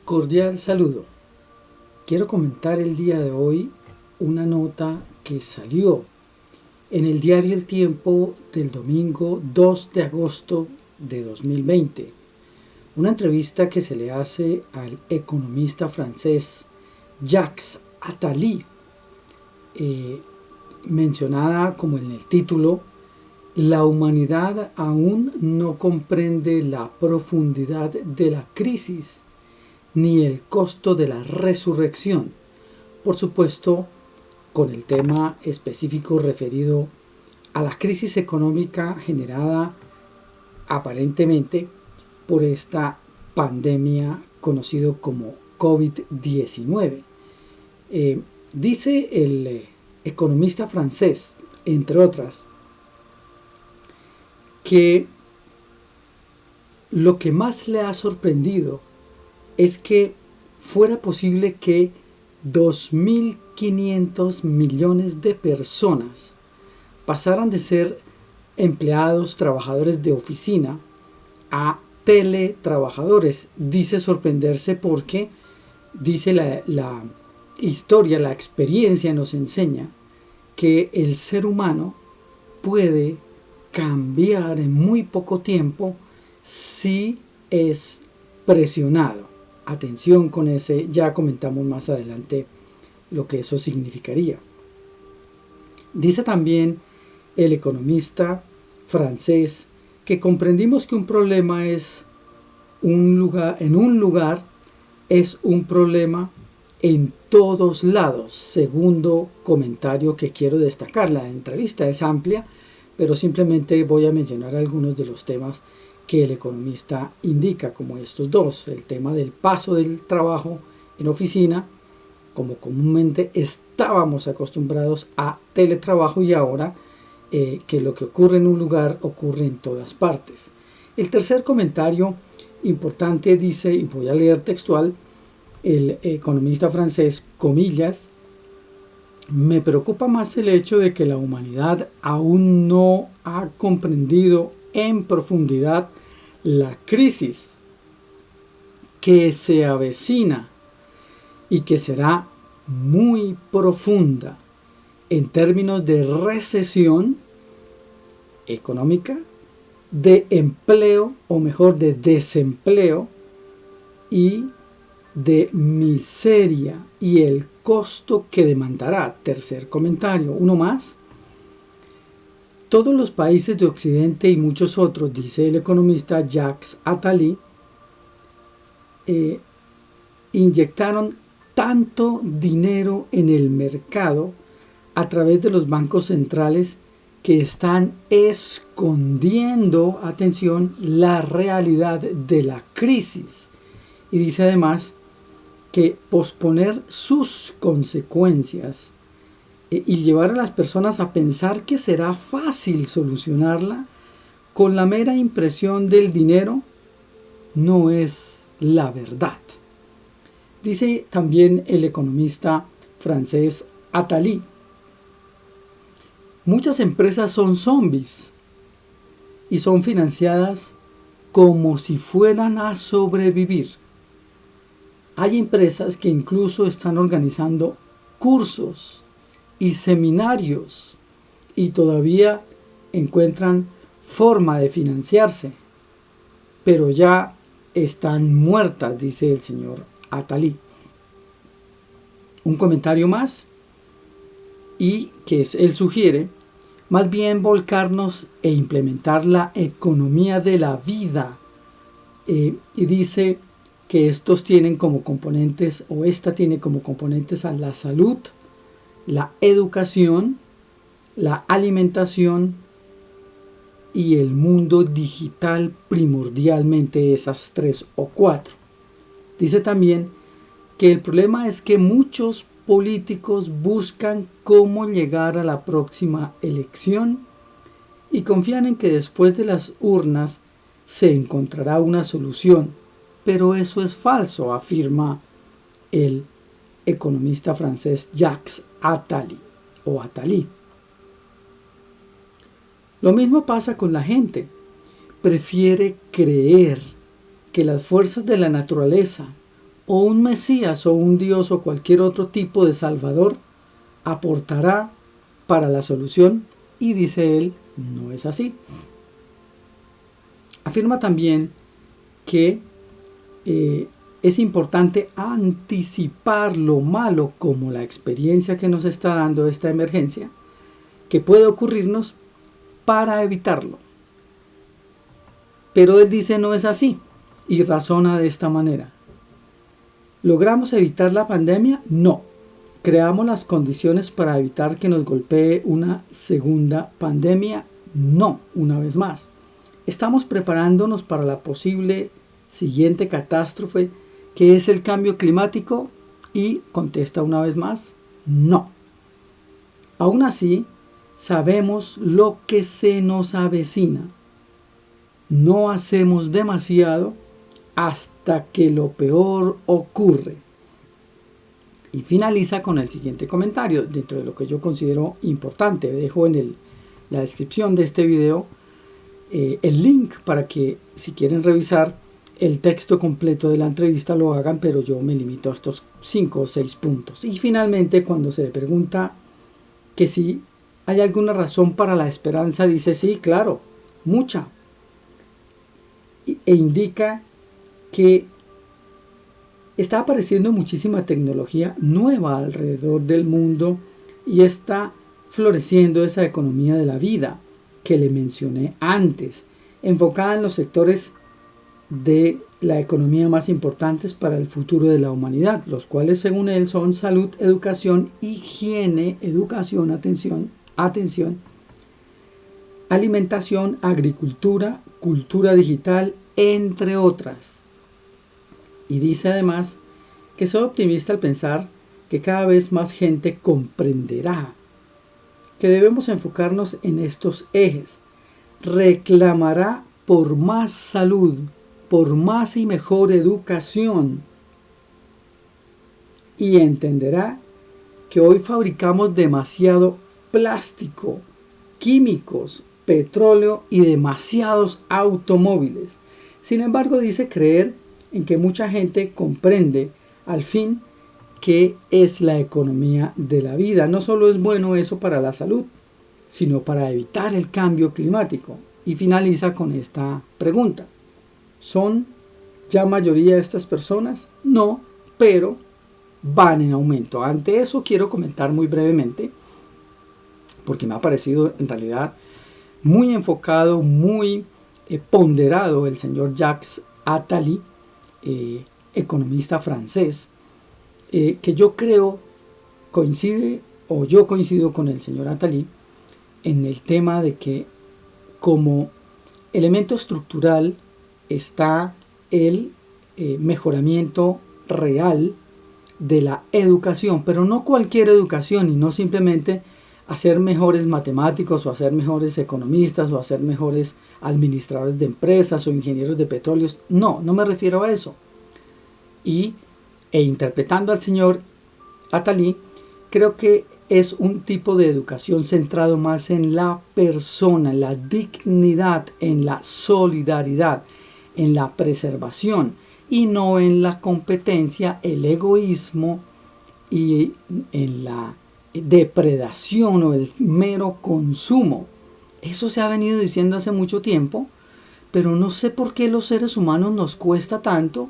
Cordial saludo. Quiero comentar el día de hoy una nota que salió en el diario El Tiempo del domingo 2 de agosto de 2020. Una entrevista que se le hace al economista francés Jacques Attali, mencionada como en el título: la humanidad aún no comprende la profundidad de la crisis ni el costo de la resurrección. Por supuesto, con el tema específico referido a la crisis económica generada aparentemente por esta pandemia conocido como COVID-19. Dice el economista francés, entre otras, que lo que más le ha sorprendido es que fuera posible que 2.500 millones de personas pasaran de ser empleados, trabajadores de oficina, a teletrabajadores. Dice sorprenderse porque, dice la historia, la experiencia nos enseña que el ser humano puede cambiar en muy poco tiempo si es presionado. Atención con ese, ya comentamos más adelante lo que eso significaría. Dice también el economista francés que comprendimos que un problema es un lugar es un problema en todos lados. Segundo comentario que quiero destacar. La entrevista es amplia, pero simplemente voy a mencionar algunos de los temas que el economista indica, como estos dos: el tema del paso del trabajo en oficina, como comúnmente estábamos acostumbrados a teletrabajo, y ahora que lo que ocurre en un lugar ocurre en todas partes. El tercer comentario importante dice, y voy a leer textual, el economista francés, comillas: me preocupa más el hecho de que la humanidad aún no ha comprendido en profundidad la crisis que se avecina y que será muy profunda en términos de recesión económica, de empleo, o mejor, de desempleo, y de miseria y el costo que demandará. Tercer comentario, uno más: todos los países de Occidente y muchos otros, dice el economista Jacques Attali, inyectaron tanto dinero en el mercado a través de los bancos centrales que están escondiendo, atención, la realidad de la crisis. Y dice además que posponer sus consecuencias y llevar a las personas a pensar que será fácil solucionarla con la mera impresión del dinero no es la verdad. Dice también el economista francés Attali: muchas empresas son zombies y son financiadas como si fueran a sobrevivir. Hay empresas que incluso están organizando cursos y seminarios y todavía encuentran forma de financiarse, pero ya están muertas, dice el señor Attali. Un comentario más, y que él sugiere más bien volcarnos e implementar la economía de la vida, y dice que estos tienen como componentes, o esta tiene como componentes, a la salud, la educación, la alimentación y el mundo digital, primordialmente esas tres o cuatro. Dice también que el problema es que muchos políticos buscan cómo llegar a la próxima elección y confían en que después de las urnas se encontrará una solución. Pero eso es falso, afirma el economista francés Jacques Attali o Attali. Lo mismo pasa con la gente. Prefiere creer que las fuerzas de la naturaleza o un Mesías o un Dios o cualquier otro tipo de Salvador aportará para la solución, y dice él, no es así. Afirma también que es importante anticipar lo malo, como la experiencia que nos está dando esta emergencia, que puede ocurrirnos, para evitarlo. Pero él dice no es así, y razona de esta manera. ¿Logramos evitar la pandemia? No. ¿Creamos las condiciones para evitar que nos golpee una segunda pandemia? No, una vez más. ¿Estamos preparándonos para la posible siguiente catástrofe, que es el cambio climático? Y contesta una vez más, no. Aún así, sabemos lo que se nos avecina. No hacemos demasiado hasta que lo peor ocurre. Y finaliza con el siguiente comentario, dentro de lo que yo considero importante. Dejo en la descripción de este video el link para que, si quieren revisar el texto completo de la entrevista, lo hagan, pero yo me limito a estos 5 o 6 puntos. Y finalmente, cuando se le pregunta que si hay alguna razón para la esperanza, dice sí, claro, mucha. E indica que está apareciendo muchísima tecnología nueva alrededor del mundo y está floreciendo esa economía de la vida que le mencioné antes, enfocada en los sectores de la economía más importantes para el futuro de la humanidad, los cuales según él son salud, educación, higiene, atención, alimentación, agricultura, cultura digital, entre otras. Y dice además que soy optimista al pensar que cada vez más gente comprenderá que debemos enfocarnos en estos ejes. Reclamará por más salud, por más y mejor educación, y entenderá que hoy fabricamos demasiado plástico, químicos, petróleo y demasiados automóviles. Sin embargo, dice creer en que mucha gente comprende al fin qué es la economía de la vida. No solo es bueno eso para la salud, sino para evitar el cambio climático. Y finaliza con esta pregunta. ¿Son ya mayoría de estas personas? No, pero van en aumento. Ante eso quiero comentar muy brevemente, porque me ha parecido en realidad muy enfocado, muy ponderado el señor Jacques Attali, economista francés, que yo creo yo coincido con el señor Attali en el tema de que como elemento estructural está el mejoramiento real de la educación, pero no cualquier educación, y no simplemente hacer mejores matemáticos o hacer mejores economistas o hacer mejores administradores de empresas o ingenieros de petróleos. No me refiero a eso. E interpretando al señor Attali, creo que es un tipo de educación centrado más en la persona, en la dignidad, en la solidaridad, en la preservación, y no en la competencia, el egoísmo y en la depredación o el mero consumo. Eso se ha venido diciendo hace mucho tiempo, pero no sé por qué los seres humanos nos cuesta tanto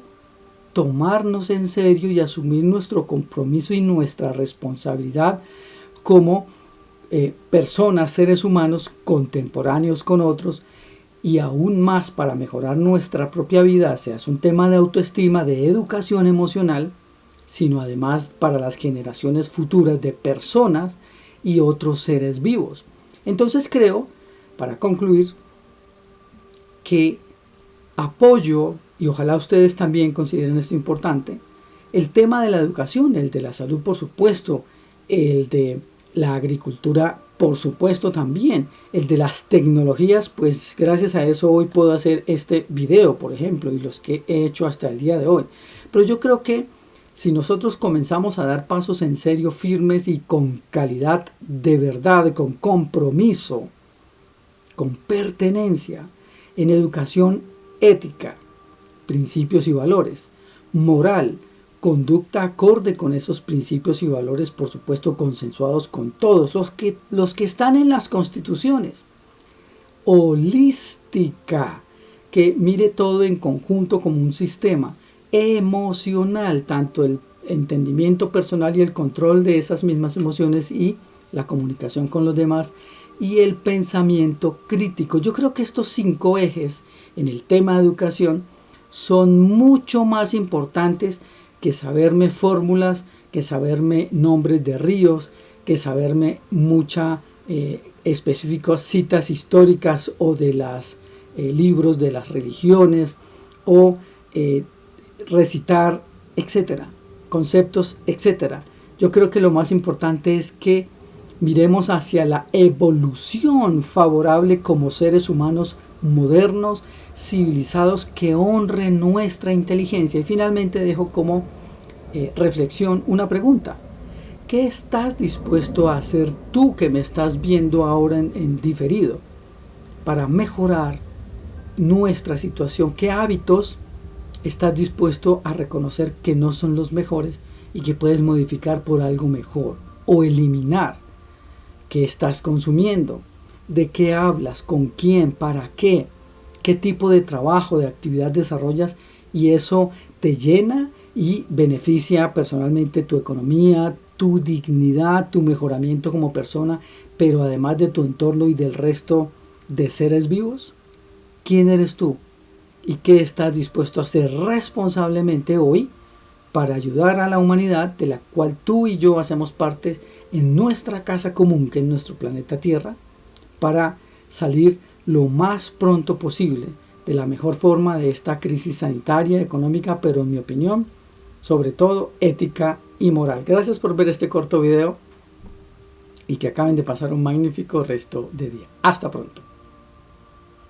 tomarnos en serio y asumir nuestro compromiso y nuestra responsabilidad como personas, seres humanos contemporáneos con otros, y aún más para mejorar nuestra propia vida, sea es un tema de autoestima, de educación emocional, sino además para las generaciones futuras de personas y otros seres vivos. Entonces creo, para concluir, que apoyo, y ojalá ustedes también consideren esto importante, el tema de la educación, el de la salud por supuesto, el de la agricultura por supuesto también, el de las tecnologías, pues gracias a eso hoy puedo hacer este video, por ejemplo, y los que he hecho hasta el día de hoy. Pero yo creo que si nosotros comenzamos a dar pasos en serio, firmes y con calidad de verdad, con compromiso, con pertenencia, en educación ética, principios y valores, moral, conducta acorde con esos principios y valores, por supuesto consensuados con todos los que están en las constituciones. Holística, que mire todo en conjunto como un sistema. Emocional, tanto el entendimiento personal y el control de esas mismas emociones y la comunicación con los demás, y el pensamiento crítico. Yo creo que estos 5 ejes en el tema de educación son mucho más importantes que saberme fórmulas, que saberme nombres de ríos, que saberme muchas específicas citas históricas o de los libros de las religiones, o recitar, etcétera, conceptos, etcétera. Yo creo que lo más importante es que miremos hacia la evolución favorable como seres humanos modernos, civilizados, que honren nuestra inteligencia. Y finalmente dejo como reflexión una pregunta. ¿Qué estás dispuesto a hacer tú que me estás viendo ahora en diferido para mejorar nuestra situación? ¿Qué hábitos estás dispuesto a reconocer que no son los mejores y que puedes modificar por algo mejor o eliminar? ¿Qué estás consumiendo? ¿De qué hablas? ¿Con quién? ¿Para qué? ¿Qué tipo de trabajo, de actividad desarrollas? Y eso te llena y beneficia personalmente tu economía, tu dignidad, tu mejoramiento como persona, pero además de tu entorno y del resto de seres vivos. ¿Quién eres tú? ¿Y qué estás dispuesto a hacer responsablemente hoy para ayudar a la humanidad, de la cual tú y yo hacemos parte, en nuestra casa común, que es nuestro planeta Tierra, para salir lo más pronto posible de la mejor forma de esta crisis sanitaria, económica, pero en mi opinión, sobre todo ética y moral? Gracias por ver este corto video y que acaben de pasar un magnífico resto de día. Hasta pronto.